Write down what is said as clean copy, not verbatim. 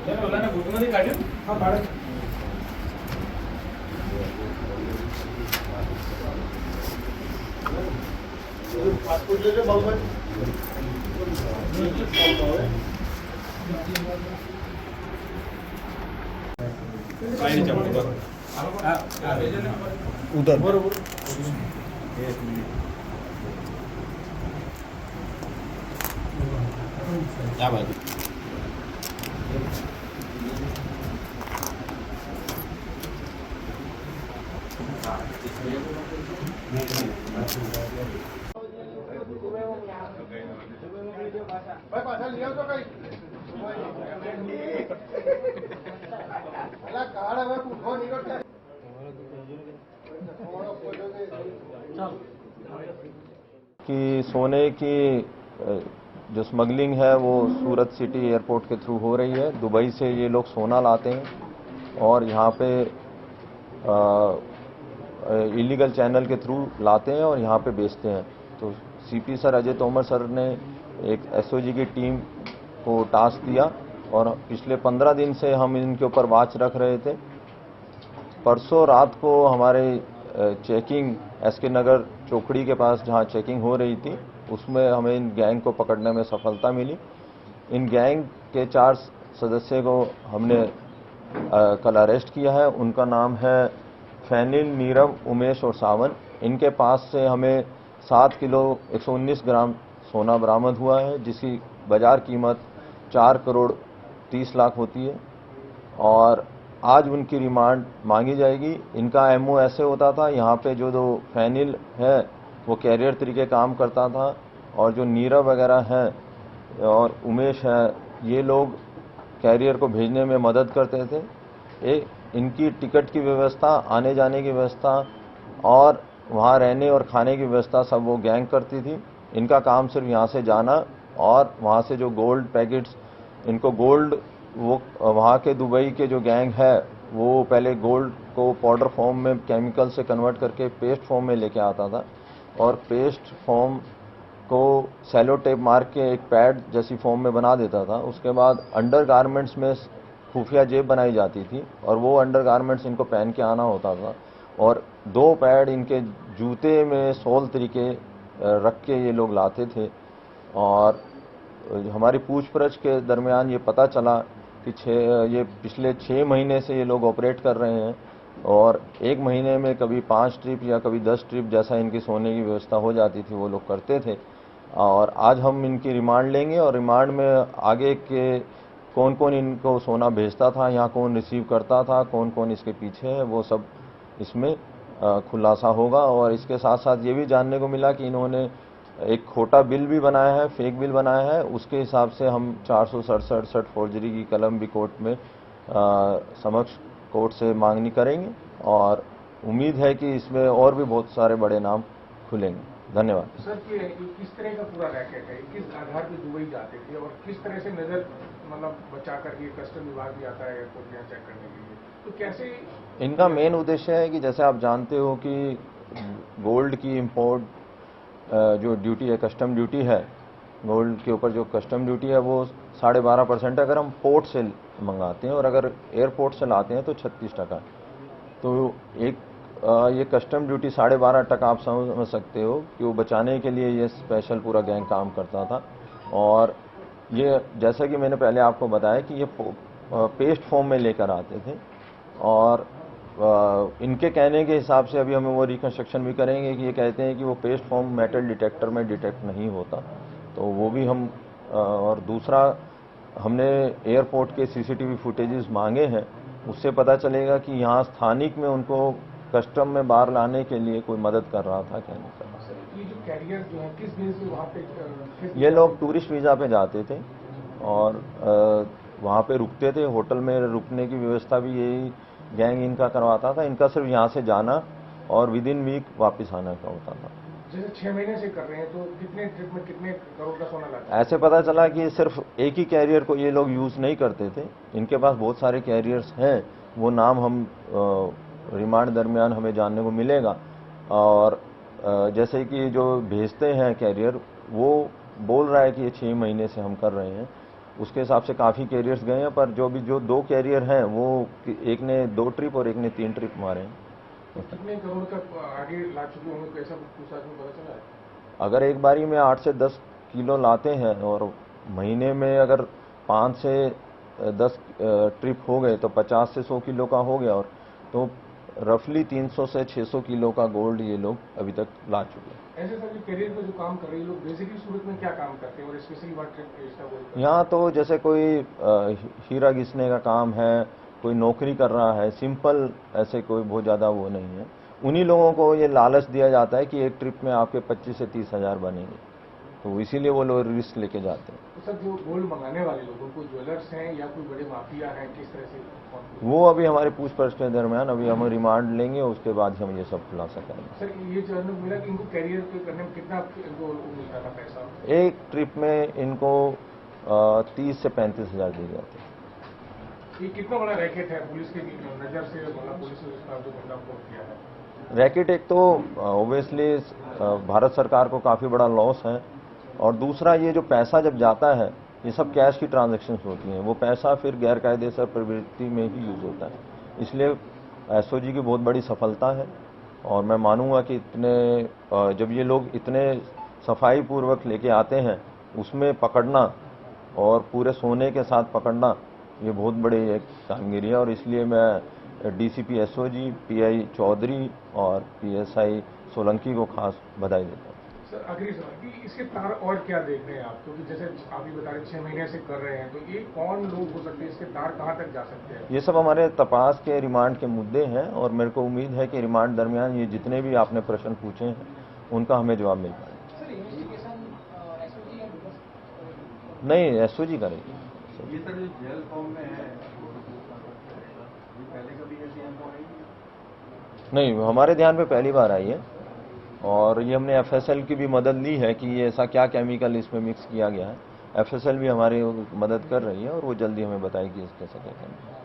उधर क्या बात कि सोने की जो स्मगलिंग है वो सूरत सिटी एयरपोर्ट के थ्रू हो रही है। दुबई से ये लोग सोना लाते हैं और यहाँ पे इलीगल चैनल के थ्रू लाते हैं और यहाँ पे बेचते हैं। तो CP sir Ajay Tomar sir ने एक एसओजी की टीम को टास्क दिया और पिछले 15 दिन से हम इनके ऊपर वॉच रख रहे थे। परसों रात को हमारे चेकिंग एसके नगर चौकड़ी के पास जहां चेकिंग हो रही थी उसमें हमें इन गैंग को पकड़ने में सफलता मिली। इन गैंग के 4 सदस्य को हमने कल अरेस्ट किया है। उनका नाम है फैनिल, नीरव, उमेश और सावन। इनके पास से हमें 7 किलो 119 ग्राम सोना बरामद हुआ है जिसकी बाजार कीमत 4 करोड़ 30 लाख होती है और आज उनकी रिमांड मांगी जाएगी। इनका एमओ ऐसे होता था, यहाँ पे जो फैनिल है वो कैरियर तरीके काम करता था और जो नीरव वगैरह है और उमेश है ये लोग कैरियर को भेजने में मदद करते थे। इनकी टिकट की व्यवस्था, आने जाने की व्यवस्था और वहाँ रहने और खाने की व्यवस्था सब वो गैंग करती थी। इनका काम सिर्फ यहाँ से जाना और वहाँ से जो गोल्ड पैकेट्स, इनको गोल्ड वो वहाँ के दुबई के जो गैंग है वो पहले गोल्ड को पाउडर फॉर्म में केमिकल से कन्वर्ट करके पेस्ट फॉर्म में लेके आता था और पेस्ट फॉर्म को सेलो टेप मार के एक पैड जैसी फॉर्म में बना देता था। उसके बाद अंडर गारमेंट्स में खुफिया जेब बनाई जाती थी और वो अंडर गारमेंट्स इनको पहन के आना होता था और 2 पैड इनके जूते में सोल तरीके रख के ये लोग लाते थे। और हमारी पूछपरछ के दरमियान ये पता चला कि ये पिछले 6 महीने से ये लोग ऑपरेट कर रहे हैं और एक महीने में कभी 5 ट्रिप या कभी 10 ट्रिप जैसा इनकी सोने की व्यवस्था हो जाती थी वो लोग करते थे। और आज हम इनकी रिमांड लेंगे और रिमांड में आगे के कौन कौन इनको सोना भेजता था, यहाँ कौन रिसीव करता था, कौन कौन इसके पीछे है, वो सब इसमें खुलासा होगा। और इसके साथ साथ ये भी जानने को मिला कि इन्होंने एक खोटा बिल भी बनाया है, फेक बिल बनाया है। उसके हिसाब से हम 467 फौजरी की कलम भी कोर्ट में समक्ष कोर्ट से मांगनी करेंगे और उम्मीद है कि इसमें और भी बहुत सारे बड़े नाम खुलेंगे। धन्यवाद। सर, किस तरह का पूरा रैकेट है, किस आधार पर दुबई जाते थे और किस तरह से नजर मतलब बचा करके कस्टम विभाग भी आता है एयरपोर्ट यहाँ चेक करने के लिए, तो कैसे इनका मेन उद्देश्य है कि जैसे आप जानते हो कि गोल्ड की इंपोर्ट जो ड्यूटी है, कस्टम ड्यूटी है, गोल्ड के ऊपर जो कस्टम ड्यूटी है वो 12.5% अगर हम पोर्ट से मंगाते हैं और अगर एयरपोर्ट से लाते हैं तो 36%। तो एक ये कस्टम ड्यूटी 12.5% आप समझ सकते हो कि वो बचाने के लिए ये स्पेशल पूरा गैंग काम करता था। और ये जैसा कि मैंने पहले आपको बताया कि ये पेस्ट फॉर्म में लेकर आते थे और इनके कहने के हिसाब से अभी हमें वो रिकंस्ट्रक्शन भी करेंगे कि ये कहते हैं कि वो पेस्ट फॉर्म मेटल डिटेक्टर में डिटेक्ट नहीं होता, तो वो भी हम और दूसरा हमने एयरपोर्ट के सीसीटीवी फुटेजेस मांगे हैं, उससे पता चलेगा कि यहाँ स्थानिक में उनको कस्टम में बाहर लाने के लिए कोई मदद कर रहा था क्या नहीं कर रहा। ये जो कैरियर जो है किस दिन से वहाँ पे ये लोग टूरिस्ट वीज़ा पे जाते थे और वहाँ पे रुकते थे, होटल में रुकने की व्यवस्था भी यही गैंग इनका करवाता था। इनका सिर्फ यहाँ से जाना और विद इन वीक वापस आने का होता था। जैसे 6 महीने से कर रहे हैं तो कितने ट्रिप में कितने करोड़ का सोना लाते हैं? ऐसे पता चला कि सिर्फ एक ही कैरियर को ये लोग यूज़ नहीं करते थे, इनके पास बहुत सारे कैरियर्स हैं। वो नाम हम रिमांड दरमियान हमें जानने को मिलेगा। और जैसे कि जो भेजते हैं कैरियर वो बोल रहा है कि ये 6 महीने से हम कर रहे हैं उसके हिसाब से काफ़ी कैरियर्स गए हैं, पर जो 2 कैरियर हैं वो एक ने 2 ट्रिप और एक ने 3 ट्रिप मारे हैं। कितने करोड़ तक आगे ला चुके होंगे, कैसा पूछताछ में पता चला है? अगर एक बारी में 8 से 10 किलो लाते हैं और महीने में अगर 5 से 10 ट्रिप हो गए तो 50 से 100 किलो का हो गया, और तो रफली 300 से 600 किलो का गोल्ड ये लोग अभी तक ला चुके हैं। ऐसे सर कैरियर में जो काम कर रहे हैं लोग बेसिकली सूरत में क्या काम करते हैं और स्पेशली वहाँ ट्रिप भेजता बोलते हैं? यहाँ तो जैसे कोई हीरा घिसने का काम है, कोई नौकरी कर रहा है, सिंपल, ऐसे कोई बहुत ज़्यादा वो नहीं है। उन्हीं लोगों को ये लालच दिया जाता है कि एक ट्रिप में आपके 25 से 30 हज़ार बनेंगे, तो इसीलिए वो लोग रिस्क लेके जाते हैं। तो सर जो गोल्ड मंगाने वाले लोग उनको ज्वेलर्स हैं या कोई बड़े माफिया हैं, किस तरह से? वो अभी हमारे पूछताछ के दरमियान अभी हम रिमांड लेंगे, उसके बाद हम ये सब खुलासा करेंगे। सर ये जानने को मिला कि इनको कैरियर करने में कितना इनको मिलता था पैसा? एक ट्रिप में इनको 30 से 35 हज़ार दिए जाते हैं। ये कितना बड़ा रैकेट है पुलिस की नज़र से, मतलब पुलिस ने इसका जो भंडाफोड़ किया है? रैकेट एक तो ऑब्वियसली भारत सरकार को काफ़ी बड़ा लॉस है, और दूसरा ये जो पैसा जब जाता है ये सब कैश की ट्रांजैक्शंस होती हैं, वो पैसा फिर गैरकायदेसर प्रवृत्ति में ही यूज़ होता है। इसलिए एसओजी की बहुत बड़ी सफलता है, और मैं मानूंगा कि जब ये लोग इतने सफाई पूर्वक लेके आते हैं, उसमें पकड़ना और पूरे सोने के साथ पकड़ना, ये बहुत बड़ी एक कामगिरी है। और इसलिए मैं डीसीपी एसओजी, पीआई चौधरी और पीएसआई सोलंकी को खास बधाई देता हूँ। सर आखिरी सवाल कि इसके तार और क्या देख रहे हैं आप, क्योंकि जैसे आप ही बता रहे 6 महीने से कर रहे हैं, तो ये कौन लोग हो सकते हैं, इसके तार कहाँ तक जा सकते हैं? ये सब हमारे तपास के रिमांड के मुद्दे हैं, और मेरे को उम्मीद है कि रिमांड दरमियान ये जितने भी आपने प्रश्न पूछे हैं उनका हमें जवाब मिल पाएगा। नहीं, एसओजी करेगी। ये सर जो जेल फॉर्म में है, पहले कभी ऐसी इन्फो आई? नहीं, हमारे ध्यान पे पहली बार आई है, और ये हमने एफएसएल की भी मदद ली है कि ये ऐसा क्या केमिकल इसमें मिक्स किया गया है। एफएसएल भी हमारी मदद कर रही है, और वो जल्दी हमें बताएगी कैसे क्या करना है।